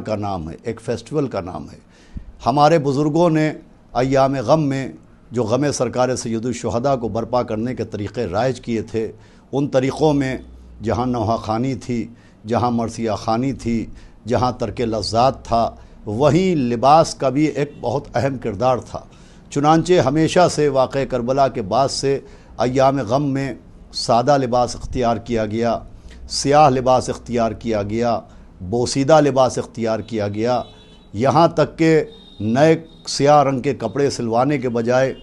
का नाम है, एक फेस्टिवल का नाम है। हमारे बुज़ुर्गों ने अय्याम गम में जो गम सरकार सैयदुल शुहदा को बर्पा करने के तरीक़े राइज किए थे, उन तरीक़ों में जहाँ नौहा ख़ानी थी, जहाँ मरसिया ख़ानी थी, जहाँ तर्क लज़्ज़ात था, वहीं लिबास का भी एक बहुत अहम किरदार था। चुनांचे हमेशा से वाक़े करबला के बाद से अय्याम गम में सादा लिबास इख्तियार किया गया, सियाह लिबास इख्तियार किया गया, बोसीदा लिबास इख्तियार किया गया। यहाँ तक कि नए सियाह रंग के कपड़े सिलवाने के बजाय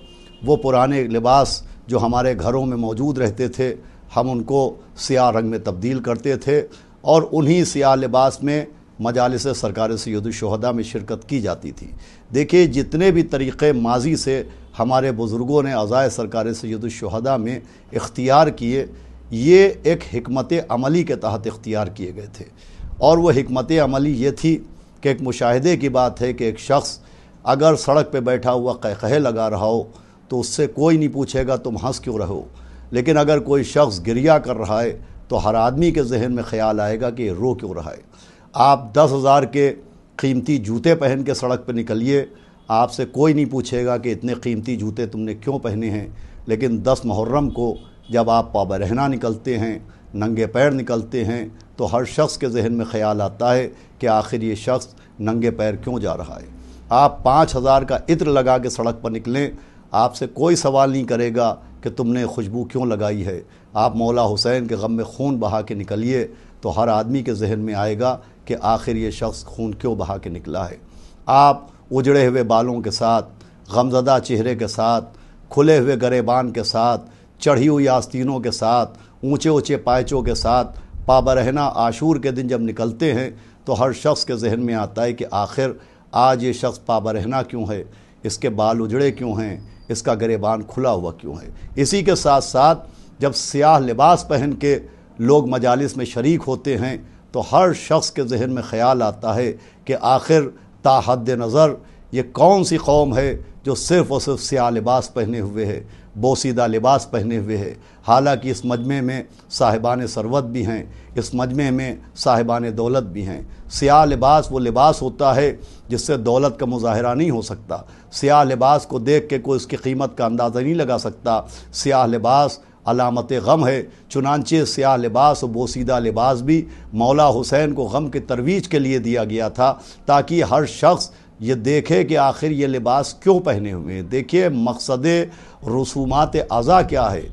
वो पुराने लिबास जो हमारे घरों में मौजूद रहते थे, हम उनको सियाह रंग में तब्दील करते थे और उन्हीं सियाह लिबास में मजालिस सरकार सैयदुल शुहदा में शिरकत की जाती थी। देखिए, जितने भी तरीक़े माजी से हमारे बुज़ुर्गों ने अज़ाए सरकार सैयदुल शुहदा में इख्तियार किए, ये एक हिकमत अमली के तहत इख्तियार किए गए थे। और वह हिकमत अमली ये थी कि एक मुशाहिदे की बात है कि एक शख्स अगर सड़क पे बैठा हुआ कहकहे लगा रहा हो तो उससे कोई नहीं पूछेगा तुम हंस क्यों रहे हो, लेकिन अगर कोई शख्स गिरिया कर रहा है तो हर आदमी के जहन में ख्याल आएगा कि रो क्यों रहा है। आप 10,000 के कीमती जूते पहन के सड़क पर निकलिए, आपसे कोई नहीं पूछेगा कि इतने कीमती जूते तुमने क्यों पहने हैं, लेकिन 10 मुहर्रम को जब आप पाबरहना निकलते हैं, नंगे पैर निकलते हैं, तो हर शख्स के जहन में ख्याल आता है कि आखिर ये शख्स नंगे पैर क्यों जा रहा है। आप 5,000 का इत्र लगा के सड़क पर निकलें, आपसे कोई सवाल नहीं करेगा कि तुमने खुशबू क्यों लगाई है। आप मौला हुसैन के गम में खून बहा के निकलिए तो हर आदमी के जहन में आएगा कि आखिर ये शख्स खून क्यों बहा के निकला है। आप उजड़े हुए बालों के साथ, गमज़दा चेहरे के साथ, खुले हुए गरेबान के साथ, चढ़ी हुई आस्तीनों के साथ, ऊंचे ऊंचे पायचों के साथ पाबरहना आशूर के दिन जब निकलते हैं तो हर शख्स के जहन में आता है कि आखिर आज ये शख्स पाबरहना क्यों है, इसके बाल उजड़े क्यों हैं, इसका गरेबान खुला हुआ क्यों है। इसी के साथ साथ जब सियाह लिबास पहन के लोग मजालिस में शरीक होते हैं तो हर शख्स के जहन में ख्याल आता है कि आखिर ता हद नज़र ये कौन सी कौम है जो सिर्फ़ और सिर्फ सियाह लिबास पहने हुए है, बोसीदा लिबास पहने हुए है। हालांकि इस मजमे में साहिबान सरवत भी हैं, इस मजमे में साहिबान दौलत भी हैं। सियाह लिबास वो लिबास होता है जिससे दौलत का मुजाहरा नहीं हो सकता। सियाह लिबास को देख के कोई उसकी कीमत का अंदाज़ा नहीं लगा सकता। सियाह लिबास अलामत गम है। चुनांचे सियाह लिबास और बोसीदा लिबास भी मौला हुसैन को गम की तरवीज के लिए दिया गया था, ताकि हर शख्स ये देखे कि आखिर ये लिबास क्यों पहने हुए हैं। देखिए, मकसद रसूमात अज़ा क्या है?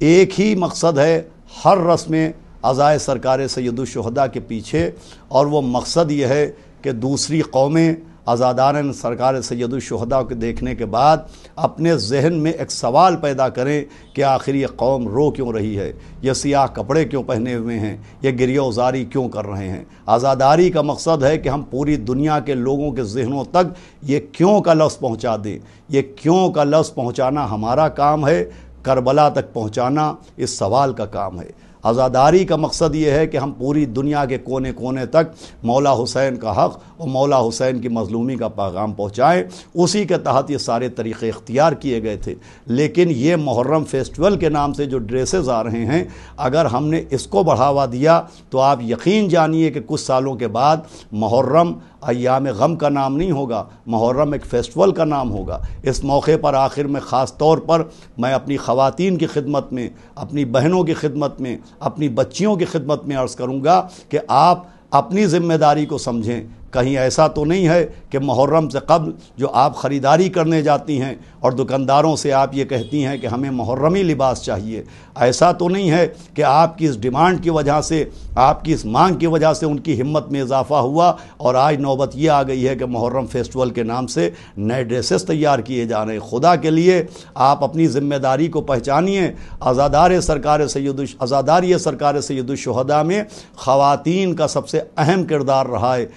एक ही मकसद है हर रस्म अज़ाए सरकार सैयदुल शुहदा के पीछे, और वो मकसद ये है कि दूसरी कौमें आज़ादारन सरकार सैयदुल शुहदा को देखने के बाद अपने जहन में एक सवाल पैदा करें कि आखिर ये कौम रो क्यों रही है, ये सियाह कपड़े क्यों पहने हुए हैं, ये गिरियाज़ारी क्यों कर रहे हैं। आज़ादारी का मकसद है कि हम पूरी दुनिया के लोगों के जहनों तक ये क्यों का लफ्ज़ पहुँचा दें। ये क्यों का लफ्ज़ पहुँचाना हमारा काम है, करबला तक पहुँचाना इस सवाल का काम है। आज़ादारी का मकसद ये है कि हम पूरी दुनिया के कोने कोने तक मौला हुसैन का हक़ और मौला हुसैन की मज़लूमी का पैगाम पहुँचाएँ। उसी के तहत ये सारे तरीक़े इख्तियार किए गए थे। लेकिन ये मुहर्रम फेस्टिवल के नाम से जो ड्रेसेस आ रहे हैं, अगर हमने इसको बढ़ावा दिया तो आप यकीन जानिए कि कुछ सालों के बाद मुहर्रम अय्याम गम का नाम नहीं होगा, मुहर्रम एक फ़ेस्टिवल का नाम होगा। इस मौके पर आखिर में ख़ास तौर पर मैं अपनी ख़वातीन की खिदमत में, अपनी बहनों की खिदमत में, अपनी बच्चियों की खिदमत में अर्ज़ करूँगा कि आप अपनी ज़िम्मेदारी को समझें। कहीं ऐसा तो नहीं है कि मुहर्रम से कब्ल जो आप ख़रीदारी करने जाती हैं और दुकानदारों से आप ये कहती हैं कि हमें मुहर्रमी लिबास चाहिए, ऐसा तो नहीं है कि आपकी इस डिमांड की वजह से, आपकी इस मांग की वजह से उनकी हिम्मत में इजाफ़ा हुआ और आज नौबत ये आ गई है कि मुहर्रम फेस्टिवल के नाम से नए ड्रेसेस तैयार किए जा रहे हैं। खुदा के लिए आप अपनी ज़िम्मेदारी को पहचानिए। आज़ादारी सरकार सैयदुल शुहदा में ख़वातीन का सबसे अहम किरदार रहा है।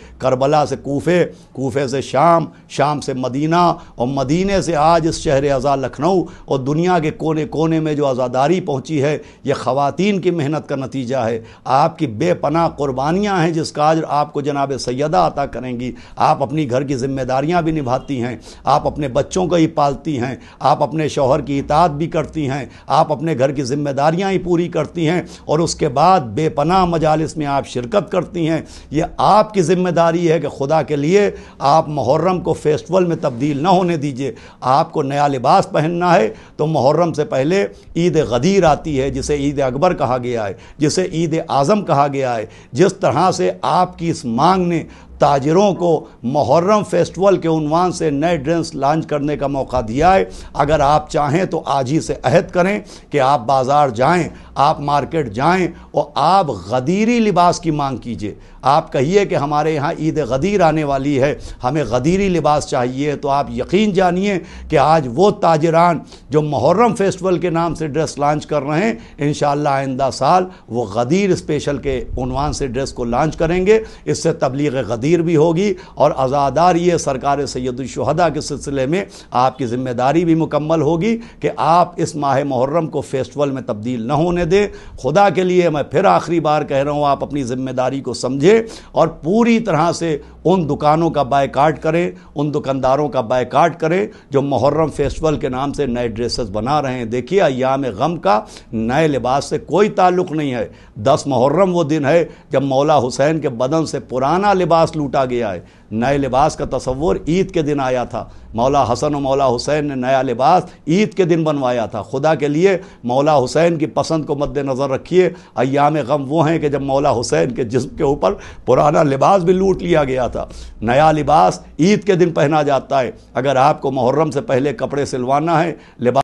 کربلا سے کوفے، کوفے سے شام، شام سے مدینہ، اور مدینے سے آج اس شہر ازاں لکھنؤ، اور دنیا کے کونے کونے میں جو آزاداری پہنچی ہے یہ خواتین کی محنت کا نتیجہ ہے۔ آپ کی بے پناہ قربانیاں ہیں جس کا اجر آپ کو جناب سیدہ عطا کریں گی۔ آپ اپنی گھر کی ذمہ داریاں بھی نبھاتی ہیں، آپ اپنے بچوں کو ہی پالتی ہیں، آپ اپنے شوہر کی اطاعت بھی کرتی ہیں، آپ اپنے گھر کی ذمہ داریاں ہی پوری کرتی ہیں، اور اس کے بعد بے پناہ مجالس میں آپ شرکت کرتی ہیں۔ یہ آپ کی ذمہ داری ہے کہ خدا کے لیے آپ محرم کو فیسٹیول میں تبدیل نہ ہونے دیجئے۔ آپ کو نیا لباس پہننا ہے تو محرم سے پہلے عید غدیر آتی ہے، جسے عید اکبر کہا گیا ہے، جسے عید اعظم کہا گیا ہے۔ جس طرح سے آپ کی اس مانگ نے تاجروں کو محرم فیسٹیول کے عنوان سے نئے ڈرینس لانچ کرنے کا موقع دیا ہے، اگر آپ چاہیں تو آج ہی سے عہد کریں کہ آپ بازار جائیں، آپ مارکیٹ جائیں اور آپ غدیری لباس کی مانگ کیجئے۔ آپ کہیے کہ ہمارے یہاں عید غدیر آنے والی ہے، ہمیں غدیری لباس چاہیے، تو آپ یقین جانیے کہ آج وہ تاجران جو محرم فیسٹیول کے نام سے ڈریس لانچ کر رہے ہیں، انشاءاللہ آئندہ سال وہ غدیر اسپیشل کے عنوان سے ڈریس کو لانچ کریں گے۔ اس سے تبلیغ غدیر بھی ہوگی اور عزاداری سرکار سید الشہداء کے سلسلے میں آپ کی ذمہ داری بھی مکمل ہوگی کہ آپ اس ماہ محرم کو فیسٹیول میں تبدیل نہ ہونے دیں۔ خدا کے لیے میں پھر آخری بار کہہ رہا ہوں، آپ اپنی ذمہ داری کو سمجھیں اور پوری طرح سے ان دکانوں کا بائیکاٹ کریں، ان دکانداروں کا بائیکاٹ کریں جو محرم فیسٹیول کے نام سے نئے ڈریسز بنا رہے ہیں۔ دیکھیے ایام غم کا نئے لباس سے کوئی تعلق نہیں ہے۔ 10 محرم وہ دن ہے جب مولا حسین کے بدن سے پرانا لباس لوٹا گیا ہے۔ نئے لباس کا تصور عید کے دن آیا تھا، مولا حسن و مولا حسین نے نیا لباس عید کے دن بنوایا تھا۔ خدا کے لیے مولا حسین کی پسند کو مد نظر رکھیے۔ ایام غم وہ ہیں کہ جب مولا حسین کے جسم کے اوپر پرانا لباس بھی لوٹ لیا گیا تھا۔ نیا لباس عید کے دن پہنا جاتا ہے۔ اگر آپ کو محرم سے پہلے کپڑے سلوانا ہے، لباس